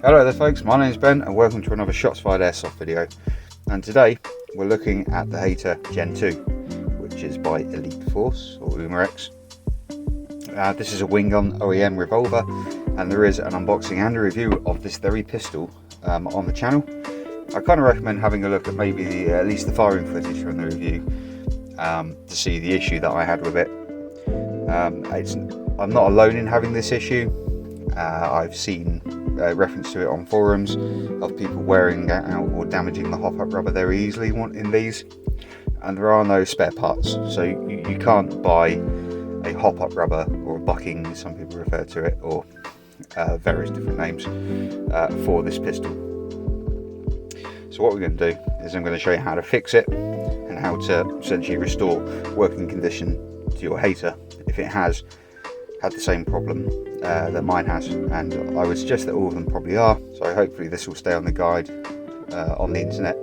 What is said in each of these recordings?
Hello there folks, my name is Ben and welcome to another Shots Fired Airsoft video. And today we're looking at the H8R Gen 2, which is by Elite Force or Umarex. This is a wing gun OEM revolver, and there is an unboxing and a review of this very pistol on the channel. I kind of recommend having a look at maybe at least the firing footage from the review to see the issue that I had with it. I'm not alone in having this issue. I've seen reference to it on forums of people wearing out or damaging the hop-up rubber very easily in these, and there are no spare parts, so you can't buy a hop-up rubber or a bucking, some people refer to it, or various different names for this pistol. So what we're going to do is I'm going to show you how to fix it and how to essentially restore working condition to your H8R if it has had the same problem that mine has, and I would suggest that all of them probably are, so hopefully this will stay on the guide on the internet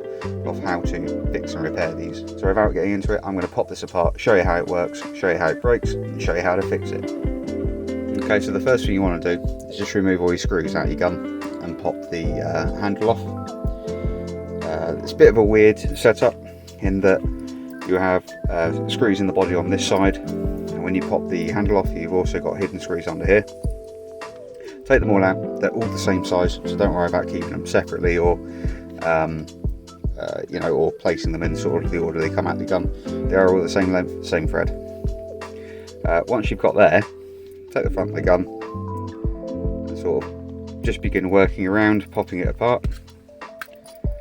of how to fix and repair these. So without getting into it, I'm going to pop this apart, show you how it works, show you how it breaks, and show you how to fix it. Okay, so the first thing you want to do is just remove all your screws out of your gun and pop the handle off. It's a bit of a weird setup in that you have screws in the body on this side, and when you pop the handle off you've also got hidden screws under here. Take them all out, they're all the same size, so don't worry about keeping them separately or or placing them in sort of the order they come out the gun. They are all the same length, same thread. Once you've got there, take the front of the gun and sort of just begin working around, popping it apart,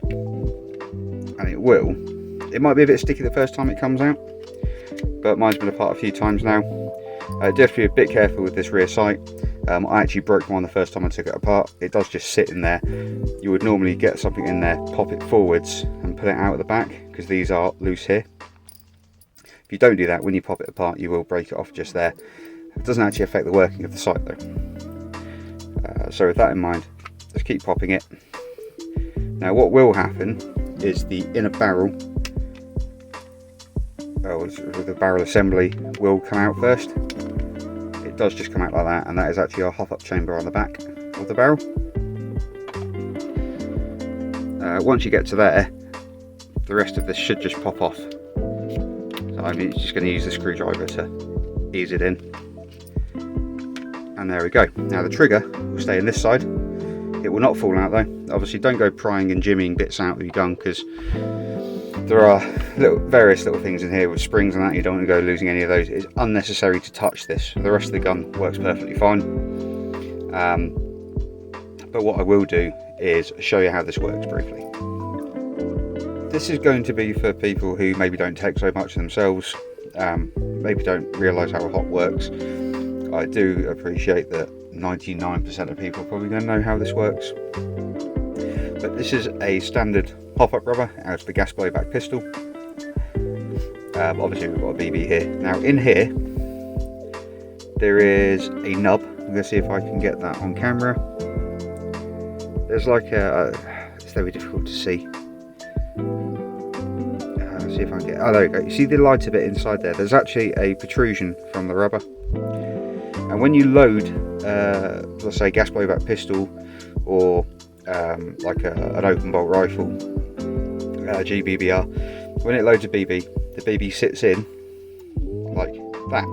and it might be a bit sticky the first time it comes out, but mine's been apart a few times now. Do have to be a bit careful with this rear sight. I actually broke one the first time I took it apart. It does just sit in there. You would normally get something in there, pop it forwards and pull it out at the back, because these are loose here. If you don't do that, when you pop it apart you will break it off just there. It doesn't actually affect the working of the sight though. So with that in mind, just keep popping it. Now what will happen is the inner barrel, the barrel assembly, will come out first. It does just come out like that, and that is actually our hop-up chamber on the back of the barrel. Once you get to there, the rest of this should just pop off. So I'm just going to use the screwdriver to ease it in. And there we go. Now the trigger will stay in this side. It will not fall out though. Obviously don't go prying and jimmying bits out of your gun, because there are various little things in here with springs and that. You don't want to go losing any of those. It's unnecessary to touch this. The rest of the gun works perfectly fine. But what I will do is show you how this works briefly. This is going to be for people who maybe don't take so much themselves, maybe don't realise how a hop works. I do appreciate that 99% of people are probably going to know how this works. But this is a standard hop-up rubber out of the gas blowback pistol. Obviously we've got a BB here. Now in here there is a nub. I'm going to see if I can get that on camera. There's like it's very difficult to see. See if I can get, oh there we go. You see the lighter bit inside there? There's actually a protrusion from the rubber. And when you load, let's say gas blowback pistol, or like an open bolt rifle, GBBR, when it loads a BB, the BB sits in like that,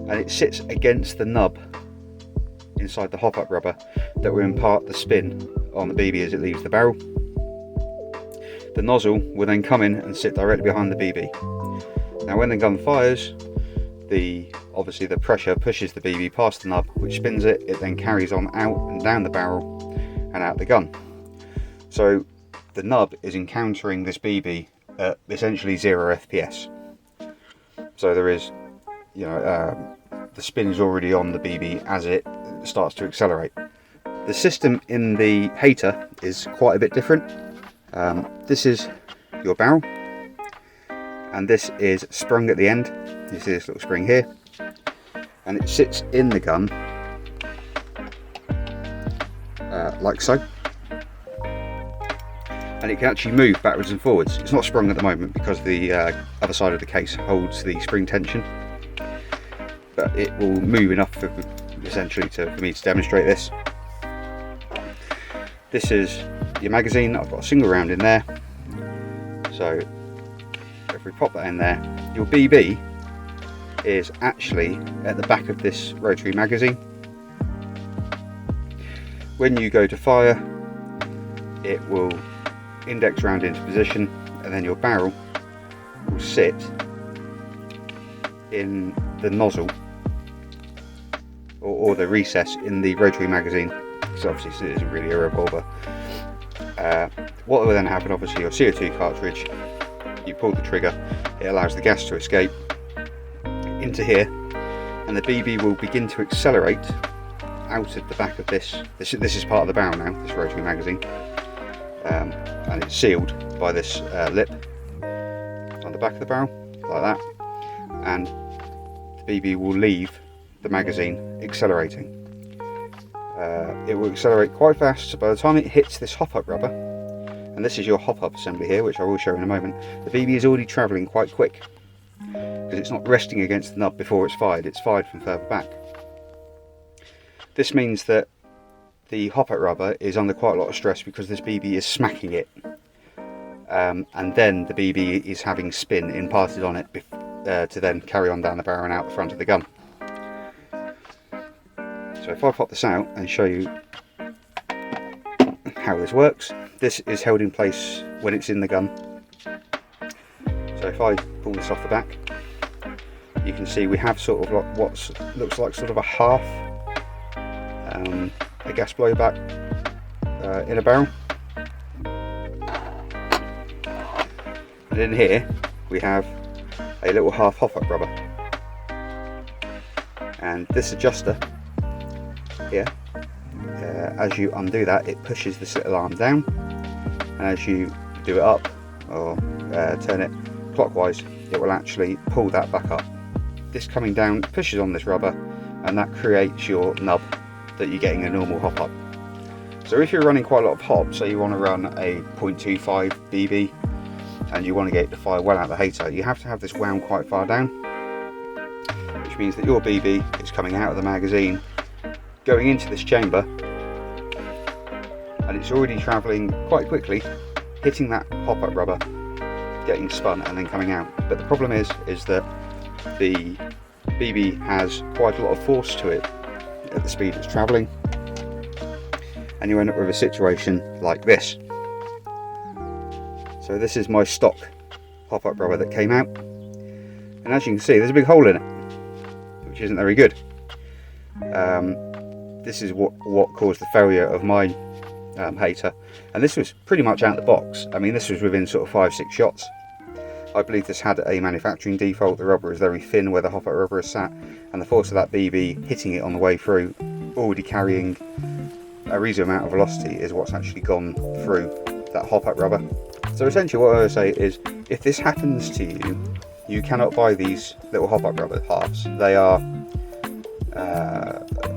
and it sits against the nub inside the hop-up rubber that will impart the spin on the BB as it leaves the barrel. The nozzle will then come in and sit directly behind the BB. Now when the gun fires, obviously the pressure pushes the BB past the nub, which spins it. It then carries on out and down the barrel and out the gun. So the nub is encountering this BB at essentially 0 FPS. So there is, the spin is already on the BB as it starts to accelerate. The system in the H8R is quite a bit different. This is your barrel, and this is sprung at the end. You see this little spring here, and it sits in the gun like so, and it can actually move backwards and forwards. It's not sprung at the moment because the other side of the case holds the spring tension, but it will move enough for, essentially for me to demonstrate this. This is your magazine. I've got a single round in there, so if we pop that in there, your BB is actually at the back of this rotary magazine. When you go to fire, it will index round into position, and then your barrel will sit in the nozzle or the recess in the rotary magazine, because obviously it isn't really a revolver. What will then happen, obviously, your CO2 cartridge, you pull the trigger, it allows the gas to escape into here, and the BB will begin to accelerate out of the back of this. This is part of the barrel now, this rotary magazine, and it's sealed by this lip on the back of the barrel, like that, and the BB will leave the magazine accelerating. It will accelerate quite fast, so by the time it hits this hop-up rubber, and this is your hop-up assembly here, which I will show in a moment, the BB is already travelling quite quick, because it's not resting against the nub before it's fired from further back. This means that the hop-up rubber is under quite a lot of stress because this BB is smacking it, and then the BB is having spin imparted on it to then carry on down the barrel and out the front of the gun. So if I pop this out and show you how this works, this is held in place when it's in the gun. So if I pull this off the back, you can see we have sort of like what looks like sort of a half a gas blowback in a barrel, and in here we have a little half hop-up rubber, and this adjuster here, as you undo that, it pushes this little arm down, and as you do it up or turn it clockwise, it will actually pull that back up. This coming down pushes on this rubber, and that creates your nub that you're getting a normal hop up. So if you're running quite a lot of hop, so you want to run a .25 BB and you want to get it to fire well out the H8R, you have to have this wound quite far down, which means that your BB is coming out of the magazine, going into this chamber, and it's already travelling quite quickly, hitting that hop-up rubber, getting spun and then coming out. But the problem is that the BB has quite a lot of force to it at the speed it's travelling, and you end up with a situation like this. So this is my stock hop-up rubber that came out, and as you can see, there's a big hole in it, which isn't very good. This is what caused the failure of my H8R, and this was pretty much out of the box. I mean, this was within sort of 5-6 shots. I believe this had a manufacturing default. The rubber is very thin where the hop-up rubber is sat, and the force of that BB hitting it on the way through, already carrying a reasonable amount of velocity, is what's actually gone through that hop-up rubber. So essentially what I would say is, if this happens to you, you cannot buy these little hop-up rubber halves. They are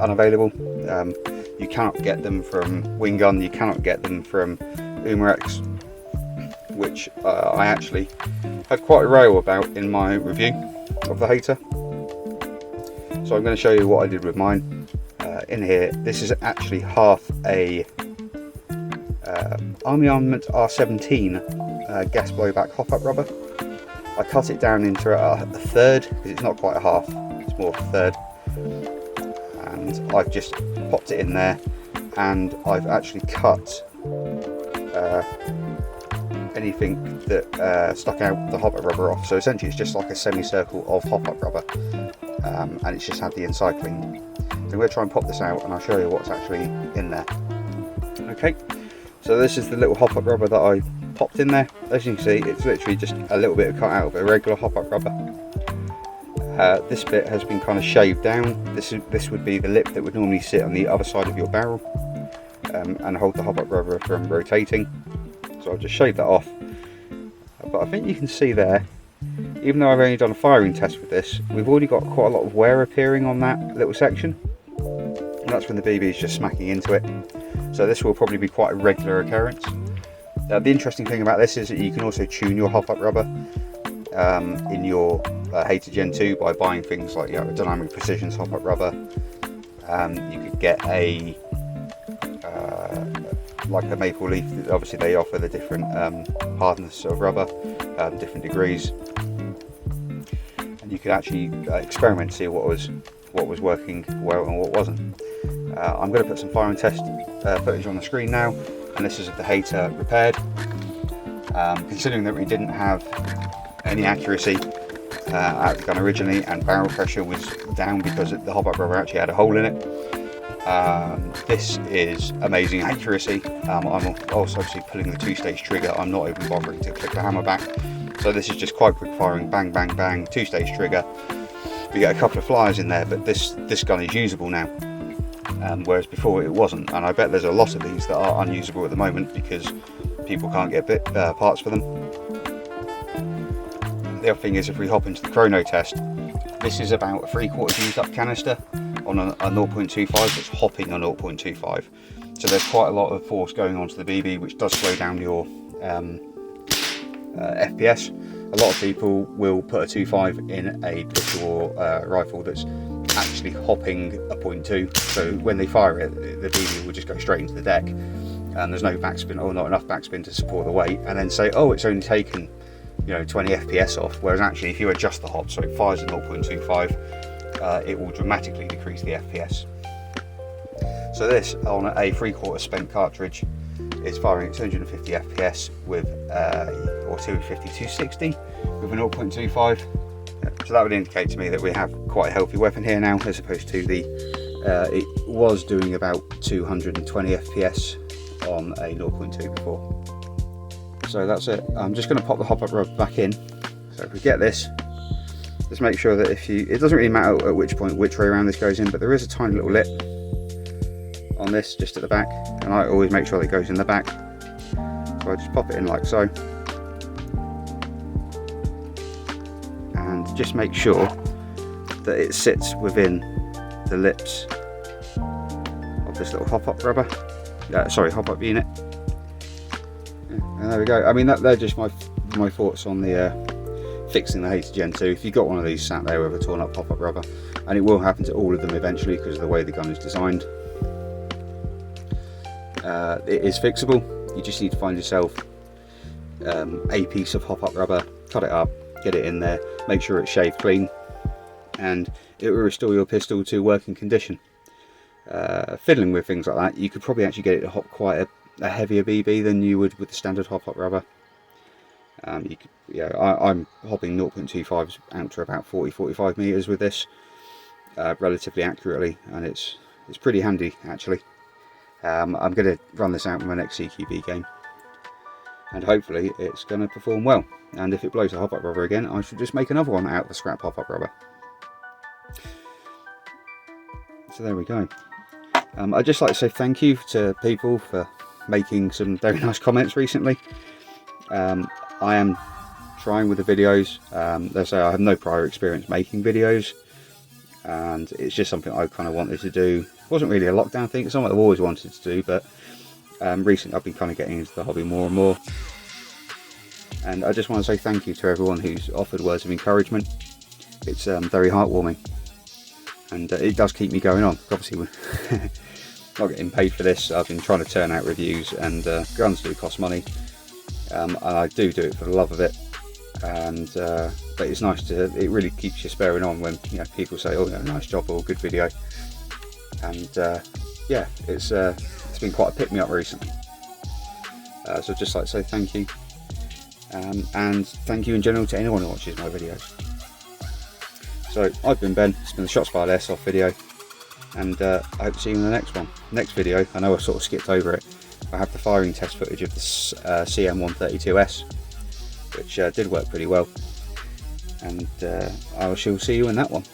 unavailable. You cannot get them from Wing Gun, you cannot get them from Umarex, which I actually had quite a rail about in my review of the H8R. So I'm going to show you what I did with mine. In here, this is actually half a Army Armament R17 gas blowback hop-up rubber. I cut it down into a third, because it's not quite a half, it's more of a third. And I've just popped it in there, and I've actually cut anything that stuck out the hop-up rubber off. So essentially it's just like a semicircle of hop-up rubber, and it's just had the encycling. So I'm going to try and pop this out and I'll show you what's actually in there. Okay, so this is the little hop-up rubber that I popped in there. As you can see, it's literally just a little bit of cut out of a regular hop-up rubber. This bit has been kind of shaved down. This would be the lip that would normally sit on the other side of your barrel and hold the hop-up rubber from rotating. So I've just shaved that off. But I think you can see there, even though I've only done a firing test with this, we've already got quite a lot of wear appearing on that little section. And that's when the BB is just smacking into it. So this will probably be quite a regular occurrence. The interesting thing about this is that you can also tune your hop-up rubber in your H8R Gen 2 by buying things like a Dynamic Precision's hop-up rubber. You could get a like a maple leaf. Obviously they offer the different hardness of rubber, different degrees, and you could actually experiment, see what was working well and what wasn't. I'm going to put some firing test footage on the screen now, and this is of the H8R repaired. Considering that we didn't have any accuracy at the gun originally, and barrel pressure was down because the hop-up rubber actually had a hole in it, this is amazing accuracy. I'm also obviously pulling the 2-stage trigger. I'm not even bothering to click the hammer back, so this is just quite quick firing, bang bang bang, 2-stage trigger. We get a couple of flyers in there, but this gun is usable now, whereas before it wasn't, and I bet there's a lot of these that are unusable at the moment because people can't get parts for them. The other thing is, if we hop into the chrono test, this is about a 3/4 used up canister on a 0.25 that's hopping a 0.25, so there's quite a lot of force going onto the BB, which does slow down your FPS. A lot of people will put a 2.5 in a pistol or rifle that's actually hopping a 0.2, so when they fire it, the BB will just go straight into the deck, and there's no backspin or not enough backspin to support the weight, and then say, oh, it's only taken 20 FPS off, whereas actually if you adjust the hop so it fires at 0.25, it will dramatically decrease the FPS. So this, on a 3/4 spent cartridge, is firing at 250 FPS with or 250-260 with a 0.25. So that would indicate to me that we have quite a healthy weapon here now, as opposed to the it was doing about 220 FPS on a 0.2 before. So that's it. I'm just going to pop the hop-up rubber back in. So if we get this, just make sure that it doesn't really matter at which point which way around this goes in, but there is a tiny little lip on this just at the back, and I always make sure that it goes in the back. So I just pop it in like so, and just make sure that it sits within the lips of this little hop-up rubber. Hop-up unit. And there we go. I mean, they're just my thoughts on the fixing the H8R Gen 2. If you've got one of these sat there with a torn up hop-up rubber, and it will happen to all of them eventually because of the way the gun is designed, it is fixable. You just need to find yourself a piece of hop-up rubber, cut it up, get it in there, make sure it's shaved clean, and it will restore your pistol to working condition. Fiddling with things like that, you could probably actually get it to hop quite a heavier BB than you would with the standard hop-up rubber. I'm hopping 0.25s out to about 40-45 meters with this, relatively accurately, and it's pretty handy actually. I'm going to run this out in my next CQB game, and hopefully it's going to perform well. And if it blows the hop-up rubber again, I should just make another one out of the scrap hop-up rubber. So there we go. I'd just like to say thank you to people for making some very nice comments recently. I am trying with the videos. They say I have no prior experience making videos, and it's just something I kind of wanted to do. It wasn't really a lockdown thing, it's something I've always wanted to do, but recently I've been kind of getting into the hobby more and more. And I just want to say thank you to everyone who's offered words of encouragement. It's very heartwarming, and it does keep me going on. Obviously we're not getting paid for this. I've been trying to turn out reviews, and guns do cost money, and I do it for the love of it. And but it's nice to, it really keeps you spurring on when people say, oh, nice job, or good video. And yeah, it's been quite a pick me up recently. So I'd just like to say thank you, and thank you in general to anyone who watches my videos. So I've been Ben, it's been the Shots Fired Airsoft video, and I hope to see you in the next video. I know I sort of skipped over it. I have the firing test footage of the CM132S, which did work pretty well, and I shall see you in that one.